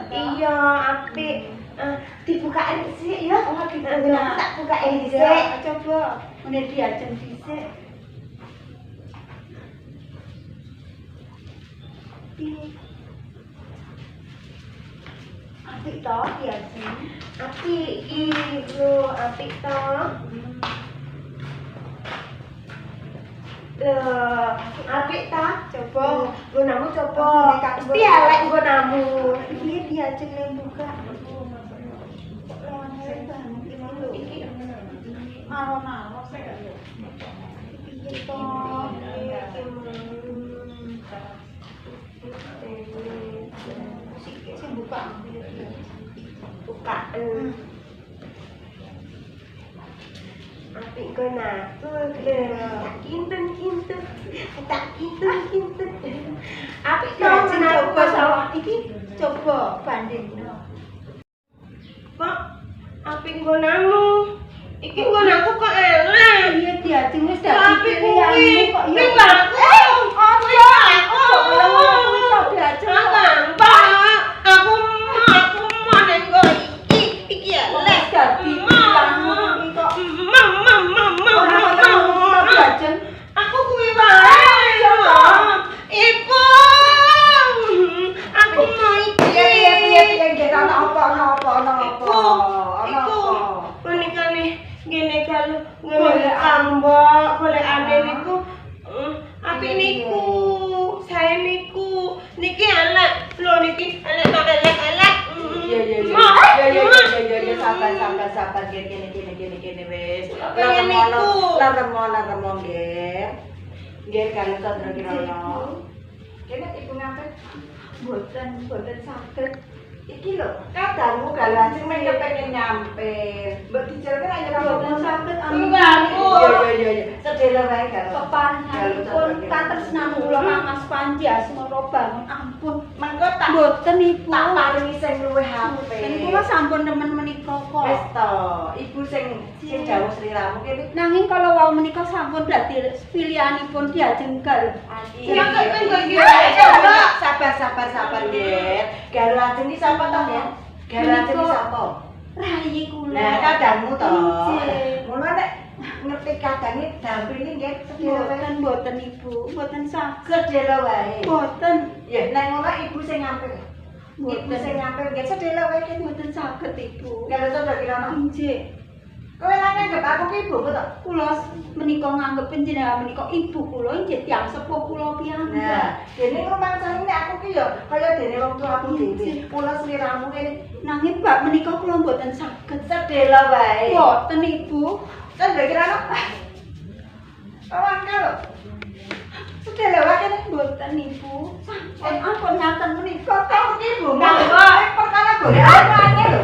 Iya, apik. Dibukain dhisik ya. Tak bukain dhisik. Coba ngene diajeng dhisik. Apik to diajeng. Apik iki lho, apik to. Apik ta? Coba Nggonamu coba. Mesti elek nggonamu. piye diajeng le buka. Iki Alon-alon sik lho. Piye to? Sing buka. bukaan. Apik nggonaku lho. Kinten-kinten. Tak kinten-kinten. Apik to Coba sawah iki coba bandingno. Kok apik nggonamu? Iki nggonaku kok elek. Iya diajeng wis dadi Apik kuwi. kok Kuwi aku. Aja aku. Aku mau nenggo iki elek. Dadi pilihanmu iki kok Aku kuwi wae. Ibu. Aku mau iki. Menikane ngene kalau ngene ambok golekane niku apik niku saya niku niki elek lho niki elek to elek. Sabar gini wis. Pengen niku. Laremo nggih. Nggih kalau Chandra Kirana. Kene ibu ngapain? boten saged. Iki lho, kadangmu kalau ajeng men kepengin nyampe. Mbok dijelke aja kalau Boten saged Iya. Sedelo wae kalau. Kepanjanganipun katresnan kula Mas Panji asmara bangun ampun. Mengko tak Boten Ibu. tak paringi sing luwih apik. Boten kula sampun nemen menika Wis kok. to, ibu sing dawuh sliramu kene. Nanging kalau wau menika sampun dadi pilihanipun diajeng gal. Ya kok pengen Sabar nggih. Galu ajeng iki sapa to, Nggih? Galu ajeng iki sapa? Rayi kula. Nah, kadangmu to. Nggih. Ngono nek ngerti kadange dampingi nggih sedelo wae. Boten Ibu, boten saged. Sedelo wae. Boten. Ya nek ngono ibu sing ngampil. Ibu sing ngampil nggih sedelo wae kene. Boten saged Ibu. Galu Chandra Kirana. Nggih. Kowe lan nganggep aku ki ibumu to? Kula menika nganggep panjenengan menika ibu kula nggih tiyang sepuh kula piyambak. Nah, dene rumangsane nek aku ki ya kaya dene wong tuaku dhewe. Kula sliramu kene Nanging Mbak menika kula boten saged. sedelo wae. Boten Ibu. Chandra Kirana. Awak lho. Sedelo wae kene. Boten Ibu. Ampun ngaten menika to. Aku ki ibumu. Perkara golek aku angel lho.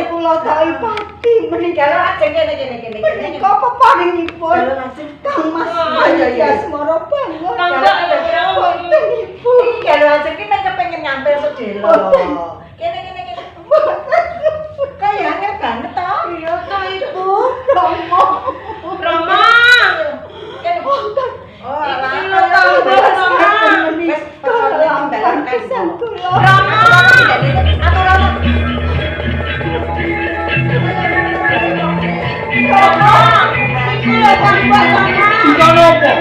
Kula dai pati menika Kalau ajeng kene. menika peparingipun Kang Mas Panji asmara bangun. Boten Ibu. Kalau ajeng ki nek kepengin nyampil sedelo. Kene. Kayane banget to. Iya to Ibu. Romo. Rama. Kene. Oh, Iki lho Rama. Wis dalan Pisan kan. kula. Rama. Atau Rama. Kita nopo?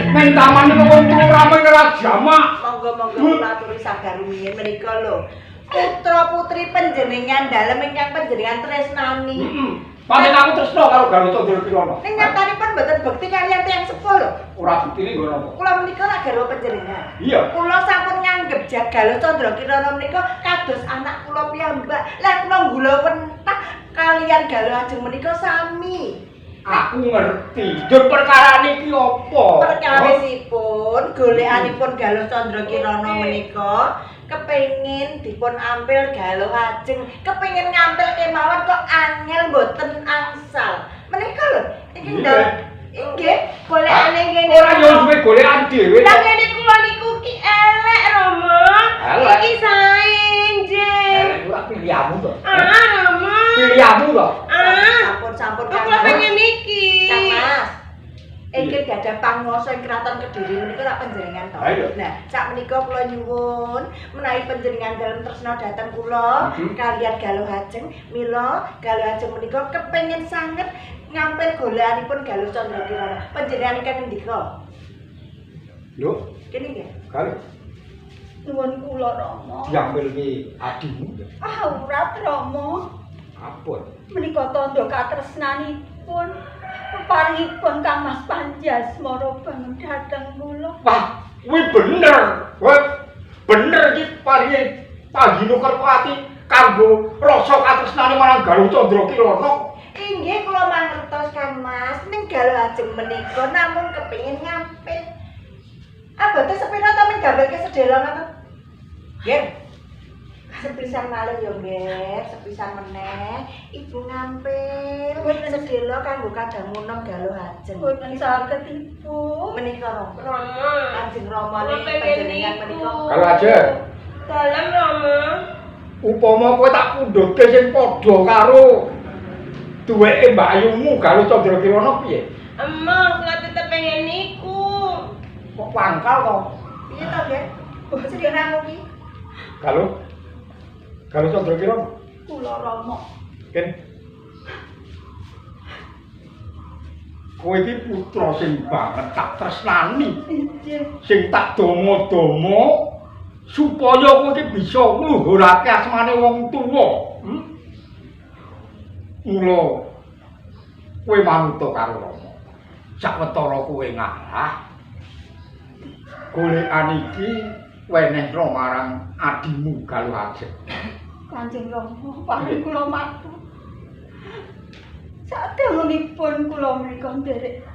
Men taman kok wong rame ora jamak. Monggo kula aturi sagarumiyin menika lho. Putra putri panjenengan dalem ingkang panjenengan tresnani. Pancen aku tresno karo Galuh Chandra Kirana. Ning nyatanipun mboten bekti kaliyan tiyang sepuh lho. Ora buktine nggo napa? Kula menika rak garwa panjenengan. Iya. Kula sampun nganggep Galuh Chandra Kirana menika kados anak kula piyambak. Lah kula nggula wentak kaliyan Galuh ajeng menika sami. Aku ngerti. Dur perkara niki apa? Perkawisipun golekanipun Galuh Chandra Kirana menika kepengin dipun ampil Galuh ajeng, kepengin ngampil kemawon kok angel mboten angsal. Menika lho, iki ndang nggih golekane ngene. Ora yo duwe golekan dhewe. Lah ngene kula niku ki elek. Nah, sak menika kula nyuwun menawi panjenengan dalem tresna dhateng kula kaliyan Galuh Ajeng, mila Galuh Ajeng menika kepengin sanget ngampil golaanipun Galuh Candrakirana. Panjenengan ingkang ngendika? Lho, Kene nggih. Galuh, Nuwun kula Rama. diambil ki adimu. Aurat Rama. Apa? Menika tandha katresnanipun. Paringipun Kang Mas Panji asmara banget dhateng kula. Wah, kuwi bener. Wah, bener iki paringe Panji Nukerpati kanggo rasa katresnane marang Galuh Candrakirana. Inggih kula mangertos Kang Mas, ning Galuh Ajeng menika namung kepengin ngampil. Abote sepira ta men gambelke sedhela ngoten? Nggih. Sepisan malih yo nggih, sepisan meneh ibu ngampil sedhela kanggo kadang munem Galuh Ajeng. Boten saged Ibu. Menika Rama. Kanjeng Rama Kula niki pengen panjenengan niku. menika. Galuh Ajeng. Dalam Rama. Upama kowe tak pundhutke sing padha karo duweke Mbak Ayumu Galuh Candrakirana piye? Emang kula tetep pengen niku. Kok pangkal to? Piye to, Nggih? Sedherek iki. Galuh Candrakirana. Kula Rama. Ken. Kowe iki putra sing banget tak tresnani, Inggih. sing tak domo-domo supaya kowe iki bisa ngluhurake asmane wong tuwa. Mula kowe manut karo Rama. Sawetara kowe ngalah. Golekan iki wenehna marang adimu Galuh Ajeng. Kanjeng Rama, paring kula matur. Sadangunipun kula menika nderek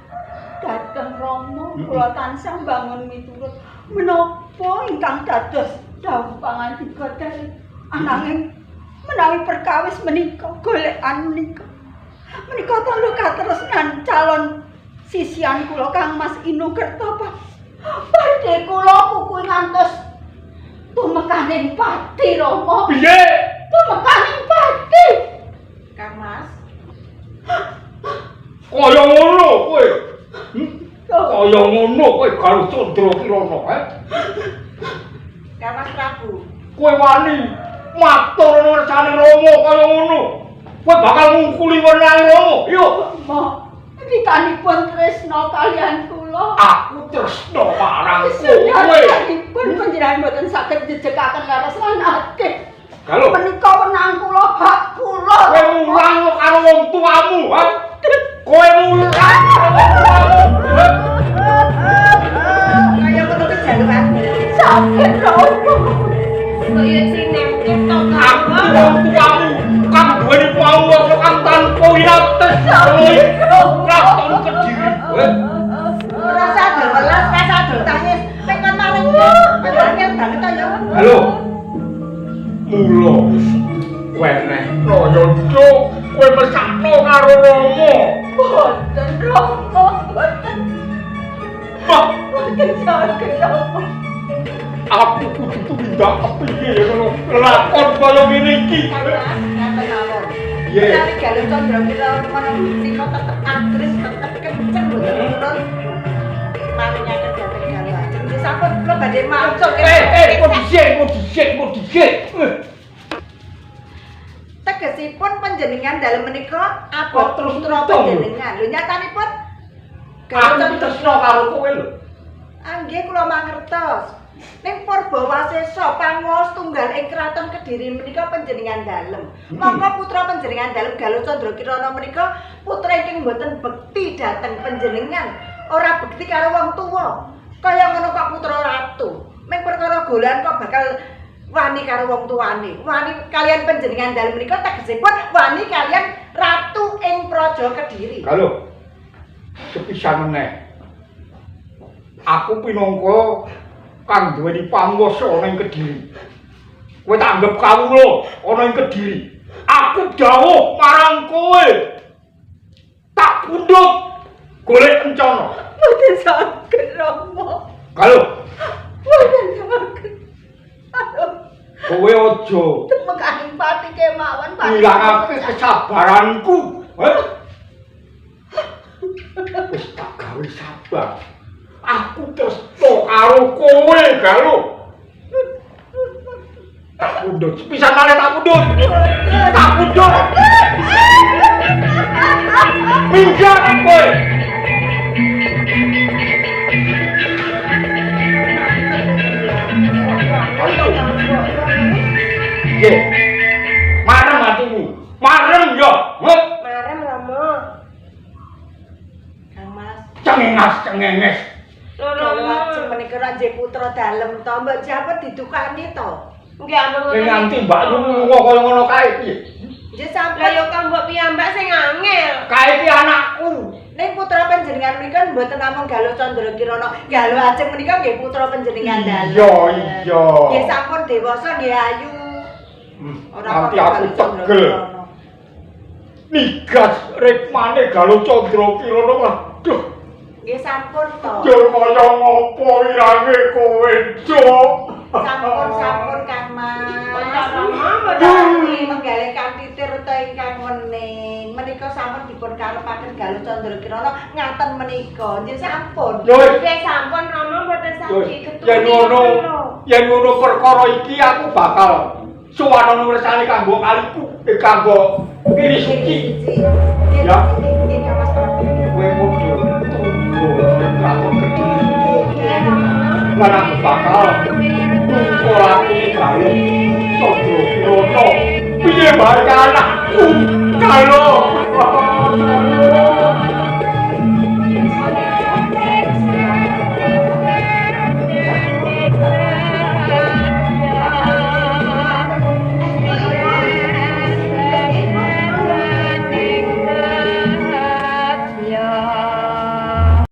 dhateng Rama, kula tansah bangun miturut menapa ingkang dados dawuh pangandika dari ananging menawi perkawis menika golekan menika tandha katresnan calon sisian kula Kang Mas Inu Kertapa. Badhe kula kukuwi ngantos tumekaning pati Rama. Piye? Tumekaning pati. Kang Mas. Kaya ngono kowe. Kaya ngono kowe Galuh Candrakirana, Kang Mas Prabu. Kowe wani matur nursane Rama kaya ngono. Kowe bakal ngungkuli wenane Rama. Yo, Ma, wikanipun tresna kaliyan kula. aku tresna marang kowe. Sunyatanipun panjenengan mboten saged jejekaken laras lan ati. Galuh, Menika wenang kula, hak kula. kowe mulang karo wong tuamu, ha? Kowe mulang karo wong tuamu. Kaya ngono ki jalukan. Saged Rama. Kaya sinengke to Aku Rama. wong tuamu, kang duweni pawuwasa kang tanpa winates. Kraton Kediri. Ora sadar welas, ora sadar tangis. Pengen maring panjenengan banget to ya. Halo. Mula weneh raya cuk, kowe mesakno karo Rama. Boten Rama, boten. Wah, Boten saged Rama. aku kudu tumindak kepiye ngono. Lakon kaya ngene iki. Ngaten mawon. Iya. Menawi Galuh Candrakirana menika tetep agres, tetep kenceng mboten nurun. Maringaken dhateng Galuh Ajeng. Wis sampun kula badhe maca Kok dhisik. tegesipun panjenengan dalem menika abot Terus putra untung, lho. panjenengan. Lho nyatanipun Aku tresna karo kowe lho. Nggih kula mangertos. Ning Purbawasesa panguwas tunggal ing Kraton Kediri menika panjenengan dalem. Monggo putra panjenengan dalem Galuh Candrakirana menika putra ingkang boten bekti dhateng panjenengan, ora bekti karo wong tuwa. Kaya ngono kok putra ratu. Ming perkara golan kok bakal wani karo wong tuane. Wani kalian panjenengan dalem menika tegesipun wani kalian ratu ing Praja Kediri. Galuh. Sepisan meneh. Aku pinangka kang duweni panguwasa ana ing Kediri. Kowe tak anggap kawula ana ing Kediri. Aku dawuh marang kowe. Tak pundhut golek kencana. Boten saged Rama. Galuh, Boten saged. Aduh, kowe aja temekaning pati kemawon pati. ngilangake kesabaranku. Wis tak gawe sabar. aku tresno karo kowe Galuh. Tak pundhut, pisan maneh tak pundhut. Tak pundhut. Minggat kowe. Nggih. Marem atimu. Marem yo. Marem Rama. Kang Mas, Cengenges. kalau ajeng menika ra nggih putra dalem to, mbok jabat ditukani to. Nggih abang Ning nganti mbak lunga kaya ngono kae piye? Nggih Lah sampun yo kang mbok piyambak sing angel. Kae iki anakku. ning putra panjenengan menika mboten namung Galuh Candra Kirana, Galuh ajeng menika nggih putra panjenengan dalem. Iya. Nggih sampun dewasa nggih ayu. Nanti aku tegel. Nigas rikmane Galuh Candra Kirana. Waduh. Nggih sampun to. Yo kaya ngopo irange kowe, Cuk? Sampun Kang Mas. Rama Dami menggale kanthi tirta ingkang wening. Menika sampun dipun karepaken Galuh Candra Kirana ngaten menika. Nggih sampun. Yo Nggih sampun Rama mboten sami yen ngono perkara iki aku bakal suwana nulisane kanggo kaliku, kanggo Kiri Suci. Ya. Nggih Kang Mas. Kowe model tunggu kraton Kediri. Lan aku bakal tunggu aku Galuh Candra Kirana. Piye bae anakku Galuh